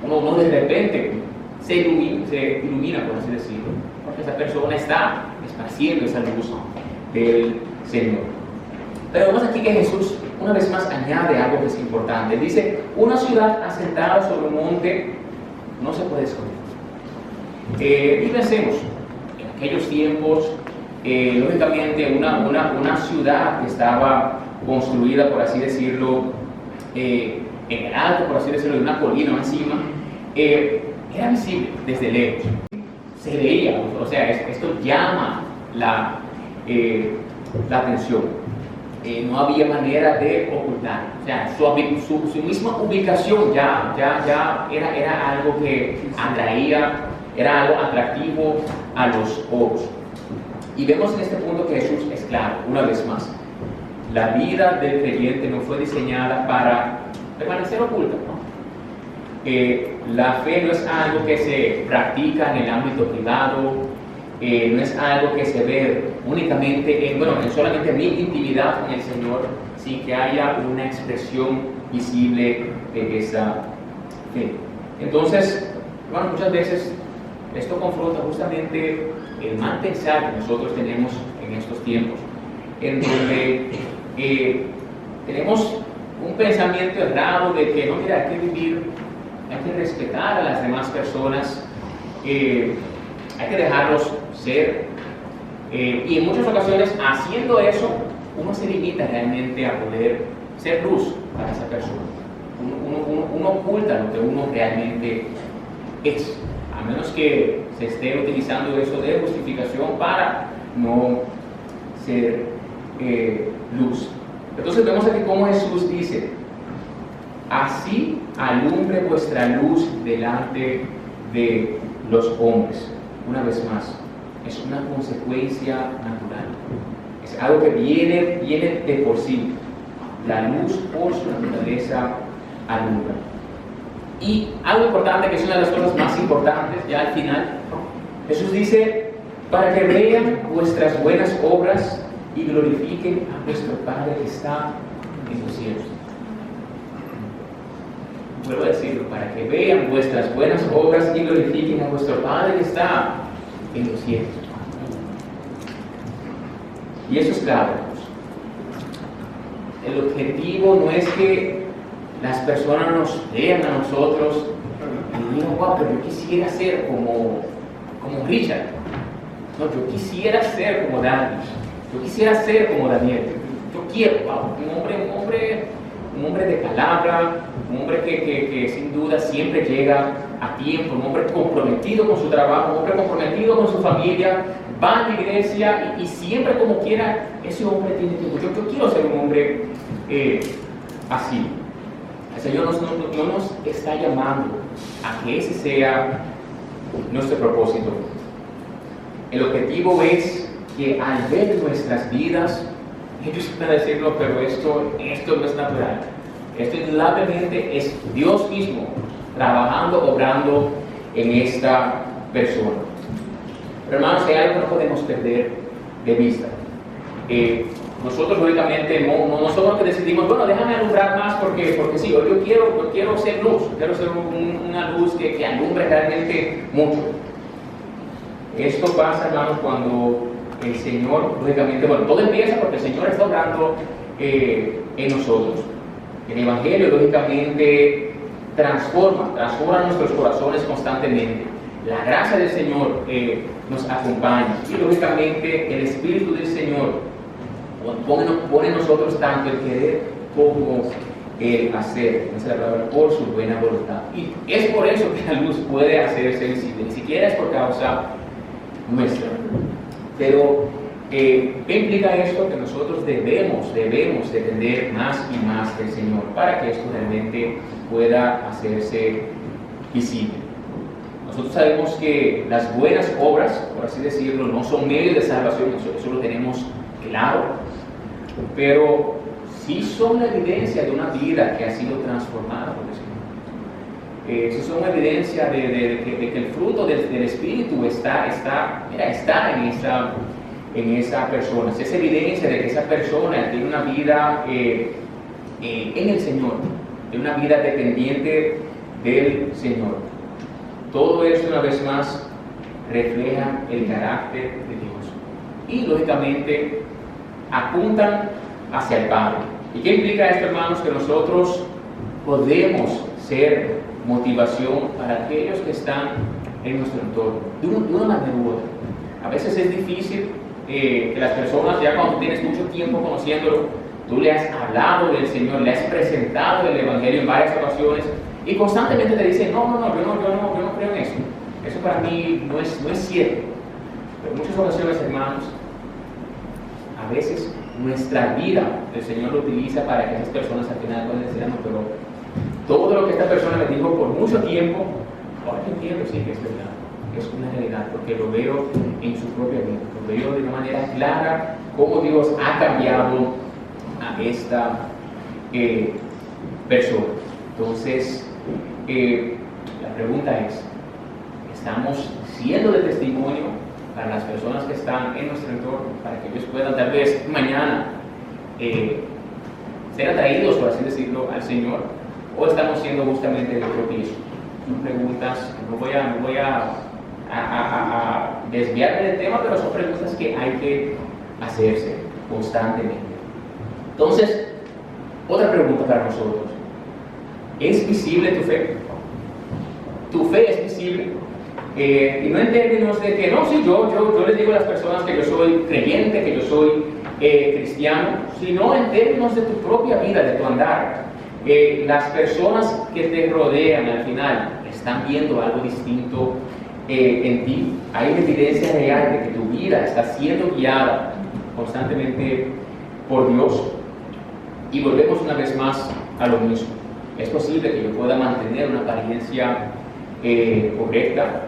uno de repente se ilumina, por así decirlo, porque esa persona está esparciendo esa luz del Señor. Pero vemos aquí que Jesús una vez más añade algo que es importante. Él dice: una ciudad asentada sobre un monte no se puede esconder. Y pensemos, en aquellos tiempos, lógicamente una ciudad que estaba construida, por así decirlo, en el alto, por así decirlo, de una colina encima, era visible desde lejos, se veía, o sea, esto llama la atención. No había manera de ocultar, o sea, su misma ubicación ya era algo que atraía, era algo atractivo a los ojos. Y vemos en este punto que Jesús es claro, una vez más: la vida del creyente no fue diseñada para permanecer oculta, ¿no? La fe no es algo que se practica en el ámbito privado, no es algo que se ve únicamente en solamente mi intimidad con el Señor, sin que haya una expresión visible de esa fe. Entonces, muchas veces esto confronta justamente el mal pensar que nosotros tenemos en estos tiempos, en donde tenemos un pensamiento errado de que no, mira, hay que vivir, hay que respetar a las demás personas, hay que dejarlos ser, y en muchas ocasiones haciendo eso uno se limita realmente a poder ser luz para esa persona. Uno oculta lo que uno realmente es, a menos que se esté utilizando eso de justificación para no ser luz. Entonces vemos aquí cómo Jesús dice: así alumbre vuestra luz delante de los hombres. Una vez más, es una consecuencia natural, es algo que viene de por sí. La luz por su naturaleza alumbra. Y algo importante, que es una de las cosas más importantes ya al final, Jesús dice: para que vean vuestras buenas obras y glorifiquen a vuestro Padre que está en los cielos. Vuelvo a decirlo: para que vean vuestras buenas obras y glorifiquen a vuestro Padre que está en los cielos. Y eso es claro. El objetivo no es que las personas nos vean a nosotros y digan: wow, pero yo quisiera ser como Richard. No, yo quisiera ser como Daniel. Yo quisiera ser como Daniel. Yo quiero, wow, un hombre de palabra, un hombre que sin duda siempre llega a tiempo, un hombre comprometido con su trabajo, un hombre comprometido con su familia, va a la iglesia y siempre como quiera, ese hombre tiene tiempo. Yo quiero ser un hombre así. El Señor no nos está llamando a que ese sea nuestro propósito. El objetivo es que al ver nuestras vidas, ellos van a decirlo: pero esto no es natural. Esto indudablemente es Dios mismo trabajando, obrando en esta persona. Pero hermanos, hay algo que no podemos perder de vista. Nosotros lógicamente no somos los que decidimos: bueno, déjame alumbrar más porque sí, yo quiero ser luz, quiero ser una luz que alumbre realmente mucho. Esto pasa, hermanos, cuando el Señor, lógicamente, bueno, todo empieza porque el Señor está obrando en nosotros. El Evangelio, lógicamente, transforma nuestros corazones constantemente. La gracia del Señor nos acompaña y, lógicamente, el Espíritu del Señor pone en nosotros tanto el querer como el hacer, por su buena voluntad. Y es por eso que la luz puede hacerse visible, ni siquiera es por causa nuestra. Pero, ¿qué implica esto? Que nosotros debemos depender más y más del Señor para que esto realmente pueda hacerse visible. Nosotros sabemos que las buenas obras, por así decirlo, no son medios de salvación, eso lo tenemos claro, pero sí son la evidencia de una vida que ha sido transformada por el Señor. Sí son evidencia de que el fruto del Espíritu está en esa persona. Es evidencia de que esa persona tiene una vida en el Señor, tiene una vida dependiente del Señor. Todo esto, una vez más, refleja el carácter de Dios y, lógicamente, apuntan hacia el Padre. ¿Y qué implica esto, hermanos? Que nosotros podemos ser motivación para aquellos que están en nuestro entorno, de una manera u otra. A veces es difícil que las personas, ya cuando tienes mucho tiempo conociéndolo, tú le has hablado del Señor, le has presentado el Evangelio en varias ocasiones y constantemente te dicen: no, yo no creo en eso. Eso para mí no es cierto. Pero en muchas ocasiones, hermanos, a veces nuestra vida el Señor lo utiliza para que esas personas al final puedan decir: no, pero todo lo que esta persona me dijo por mucho tiempo, ahora que entiendo, sí que es verdad, es una realidad, porque lo veo en su propia vida, lo veo de una manera clara cómo Dios ha cambiado a esta persona. Entonces, la pregunta es: ¿estamos siendo de testimonio para las personas que están en nuestro entorno, para que ellos puedan tal vez mañana ser atraídos, por así decirlo, al Señor? ¿O estamos siendo justamente de tropiezo? Son preguntas, no voy a desviarme del tema, pero son preguntas que hay que hacerse constantemente. Entonces, otra pregunta para nosotros: ¿es visible tu fe? ¿Tu fe es visible? Y no en términos de que, no, sí, yo les digo a las personas que yo soy creyente, que yo soy cristiano, sino en términos de tu propia vida, de tu andar. Las personas que te rodean al final están viendo algo distinto en ti. Hay evidencia real de que tu vida está siendo guiada constantemente por Dios. Y volvemos una vez más a lo mismo. Es posible que yo pueda mantener una apariencia correcta,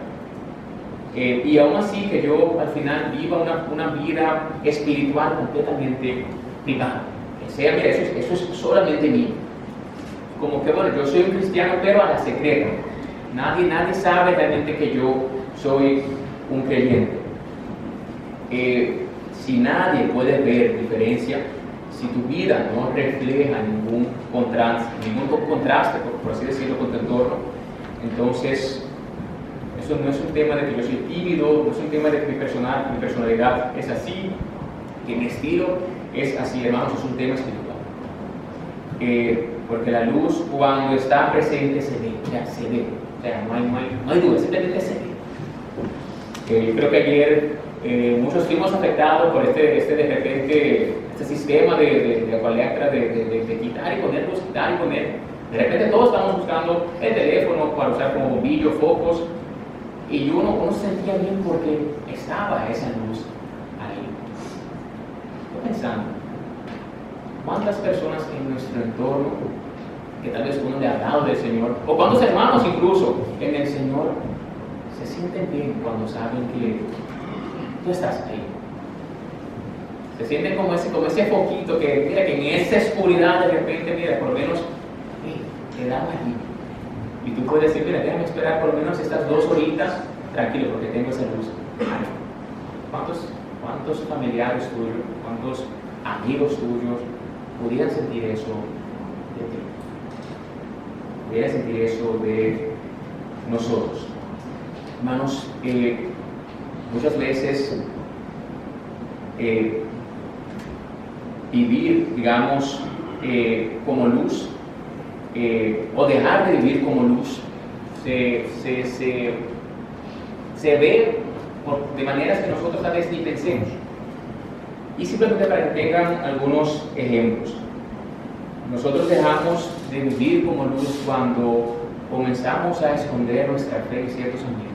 y aún así que yo al final viva una vida espiritual completamente privada. Que sea, mira, eso es solamente mío. Como que, bueno, yo soy un cristiano, pero a la secreta. Nadie sabe realmente que yo soy un creyente. Si nadie puede ver diferencia, si tu vida no refleja ningún contraste, por así decirlo, con tu entorno, entonces eso no es un tema de que yo soy tímido, no es un tema de que mi personalidad es así, que mi estilo es así, hermanos, es un tema espiritual. Porque la luz, cuando está presente, se ve, o sea, no hay duda, simplemente se ve. Yo creo que ayer muchos fuimos afectados por de repente, este sistema de Colectra, de quitar y poner luz, quitar y poner. De repente todos estamos buscando el teléfono para usar como bombillo, focos, y uno se sentía bien porque estaba esa luz ahí. Estoy pensando, ¿cuántas personas en nuestro entorno, que tal vez uno le ha hablado del Señor, o cuántos hermanos incluso en el Señor, se sienten bien cuando saben que tú estás ahí? Se sienten como ese foquito que, mira, que en esa oscuridad de repente, mira, por lo menos, te da allí. Y tú puedes decir, mira, déjame esperar por lo menos estas 2 horitas, tranquilo, porque tengo esa luz. ¿Cuántos familiares tuyos, cuántos amigos tuyos pudieran sentir eso de ti? Pudieran sentir eso de nosotros. Hermanos, muchas veces vivir, digamos, como luz, o dejar de vivir como luz, se ve de maneras que nosotros tal vez ni pensemos. Y simplemente para que tengan algunos ejemplos. Nosotros dejamos de vivir como luz cuando comenzamos a esconder nuestra fe en ciertos ambientes.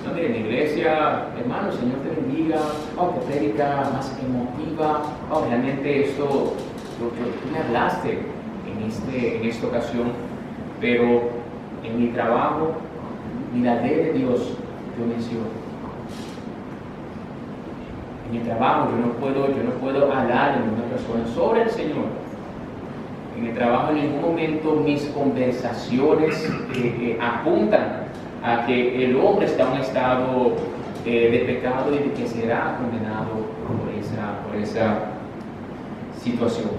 No, mire, en la iglesia, hermano, el Señor te bendiga, que prédica más emotiva, realmente esto, tú me hablaste en esta ocasión, pero en mi trabajo, ni la ley de Dios yo menciono. En mi trabajo yo no puedo hablar a ninguna persona sobre el Señor. En el trabajo en ningún momento mis conversaciones apuntan a que el hombre está en un estado de pecado y de que será condenado por esa situación.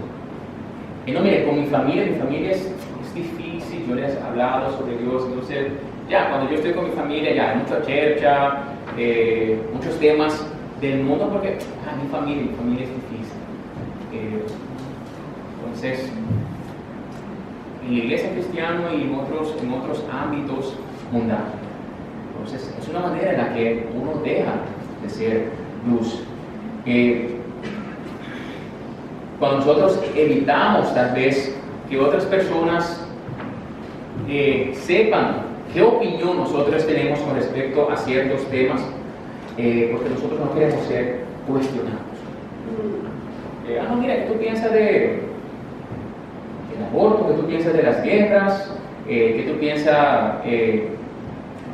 Y no, mire, con mi familia es difícil, yo les he hablado sobre Dios, entonces ya cuando yo estoy con mi familia ya hay mucha chercha, muchos temas del mundo, porque mi familia es difícil. Entonces, en la iglesia cristiana y en otros ámbitos mundanos. Entonces, es una manera en la que uno deja de ser luz. Cuando nosotros evitamos tal vez que otras personas sepan qué opinión nosotros tenemos con respecto a ciertos temas, porque nosotros no queremos ser cuestionados. No, mira, ¿qué tú piensas del aborto? ¿Qué tú piensas de las guerras? ¿Qué tú piensas de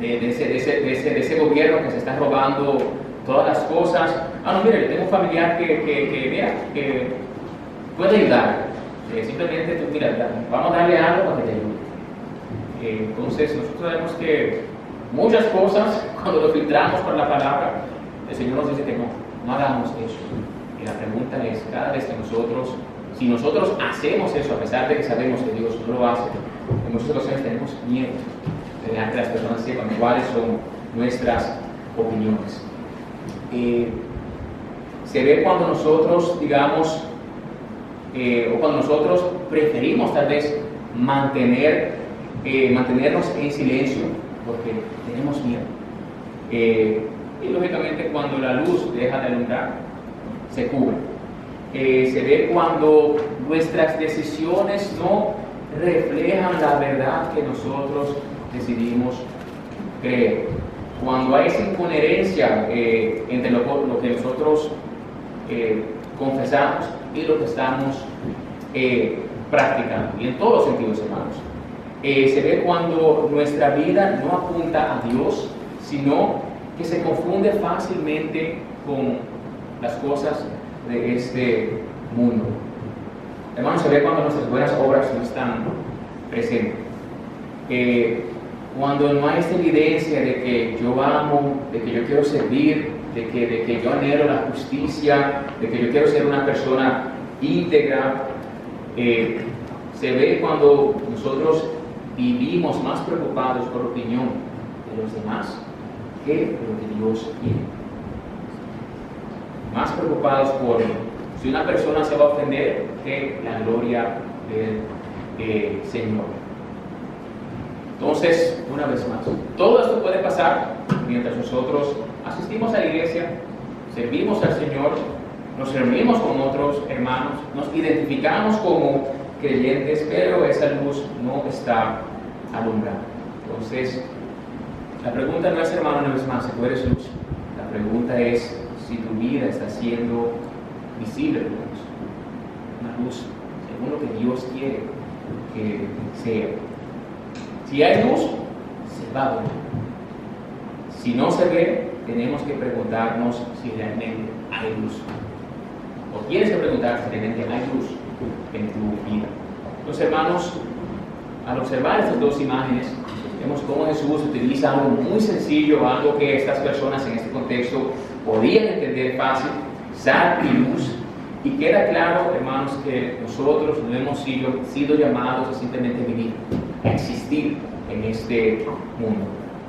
ese gobierno que se está robando todas las cosas? No, mira, yo tengo un familiar que puede ayudar. Simplemente tú, mira, vamos a darle algo para que te ayude. Entonces, nosotros sabemos que muchas cosas, cuando lo filtramos por la palabra, el Señor nos dice que no hagamos eso. Y la pregunta es, cada vez que si nosotros hacemos eso, a pesar de que sabemos que Dios no lo hace, en muchas ocasiones tenemos miedo de dejar que las personas sepan cuáles son nuestras opiniones. Se ve cuando nosotros, digamos, o cuando nosotros preferimos tal vez mantenernos en silencio porque tenemos miedo. Y lógicamente cuando la luz deja de alumbrar, se cubre. Se ve cuando nuestras decisiones no reflejan la verdad que nosotros decidimos creer. Cuando hay esa incoherencia entre lo que nosotros confesamos y lo que estamos practicando, y en todos los sentidos, hermanos. Se ve cuando nuestra vida no apunta a Dios, sino que se confunde fácilmente con las cosas de este mundo. Hermanos, se ve cuando nuestras buenas obras no están presentes. Cuando no hay esta evidencia de que yo amo, de que yo quiero servir, de que yo anhelo la justicia, de que yo quiero ser una persona íntegra. Se ve cuando nosotros vivimos más preocupados por la opinión de los demás que por lo que Dios quiere. Más preocupados por si una persona se va a ofender que la gloria del Señor. Entonces, una vez más, todo esto puede pasar mientras nosotros asistimos a la iglesia, servimos al Señor, nos reunimos con otros hermanos, nos identificamos como creyentes, pero esa luz no está alumbrada. Entonces, la pregunta no es, hermano, una vez más, si tú eres luz. La pregunta es si tu vida está siendo visible por luz. Una luz según lo que Dios quiere que sea. Si hay luz, se va a ver. Si no se ve, tenemos que preguntarnos si realmente hay luz. O tienes que preguntar si realmente hay luz en tu vida. Los hermanos, al observar estas dos imágenes, vemos cómo Jesús utiliza algo muy sencillo, algo que estas personas en este contexto podían entender fácil, sal y luz. Y queda claro, hermanos, que nosotros no hemos sido llamados a simplemente vivir, a existir en este mundo.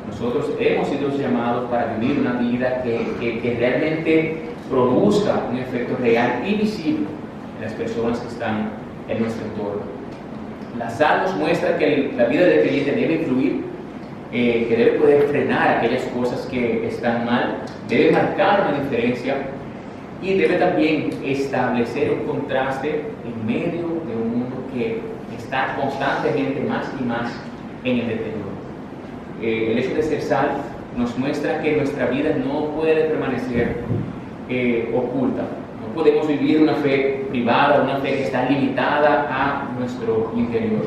Nosotros hemos sido llamados para vivir una vida que realmente produzca un efecto real y visible en las personas que están en nuestro entorno. La sal nos muestra que la vida del creyente debe influir, que debe poder frenar aquellas cosas que están mal, debe marcar una diferencia y debe también establecer un contraste en medio de un mundo que está constantemente más y más en el deterioro. El hecho de ser sal nos muestra que nuestra vida no puede permanecer oculta. No podemos vivir una fe privada, una fe que está limitada a nuestro interior.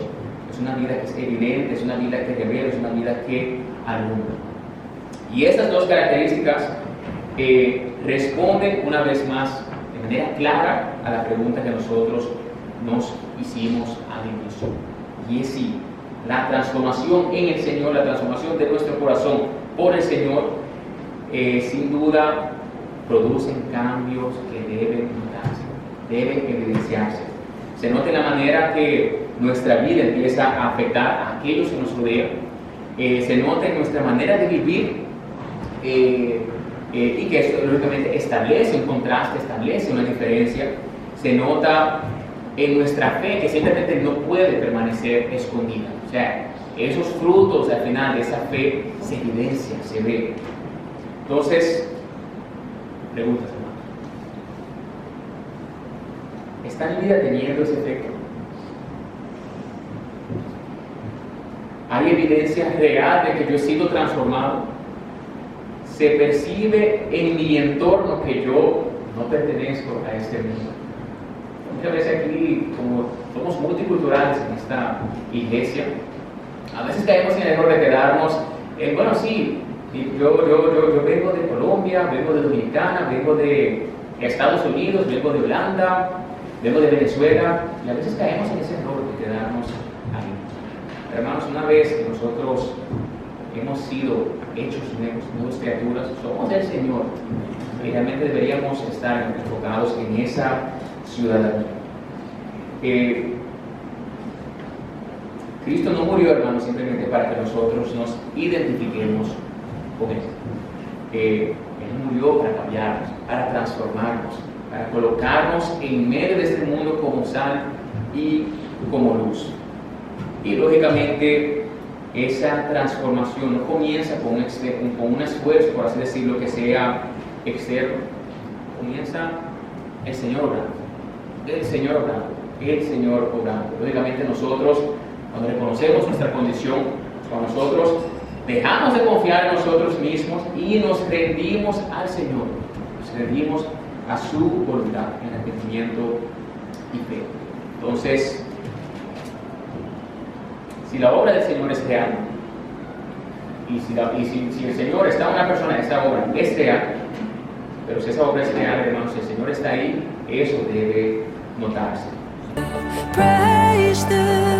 Es una vida que es evidente, es una vida que revela, es una vida que alumbra. Y estas dos características responden una vez más de manera clara a la pregunta que nosotros nos hicimos al inicio. Y es sí, la transformación en el Señor, la transformación de nuestro corazón por el Señor, sin duda producen cambios que deben notarse, deben evidenciarse. Se nota en la manera que nuestra vida empieza a afectar a aquellos que nos rodean, se nota en nuestra manera de vivir y que esto lógicamente establece un contraste, establece una diferencia. Se nota en nuestra fe que simplemente no puede permanecer escondida. O sea, esos frutos al final de esa fe se evidencian, se ven. Entonces, preguntas, hermanos. ¿Está mi vida teniendo ese efecto? ¿Hay evidencia real de que yo he sido transformado? ¿Se percibe en mi entorno que yo no pertenezco a este mundo? Muchas veces aquí, como somos multiculturales en esta iglesia, a veces caemos en el error de quedarnos bueno, sí, yo vengo de Colombia, vengo de Dominicana, vengo de Estados Unidos, vengo de Holanda, vengo de Venezuela, y a veces caemos en ese error de quedarnos ahí. Hermanos, una vez que nosotros hemos sido hechos nuevas criaturas, somos del Señor, y realmente deberíamos estar enfocados en esa ciudadanía. Cristo no murió, hermanos, simplemente para que nosotros nos identifiquemos con Él. Él murió para cambiarnos, para transformarnos, para colocarnos en medio de este mundo como sal y como luz. Y lógicamente esa transformación no comienza con un esfuerzo, por así decirlo, que sea externo. Comienza el Señor obrando, el Señor obrando, el Señor obrando. Lógicamente nosotros, cuando reconocemos nuestra condición, cuando nosotros dejamos de confiar en nosotros mismos y nos rendimos al Señor, nos rendimos a su voluntad en arrepentimiento y fe. Entonces, si la obra del Señor es real, y si el Señor está en una persona, esa obra es real, pero si esa obra es real, hermanos, si el Señor está ahí, eso debe notarse. Praise the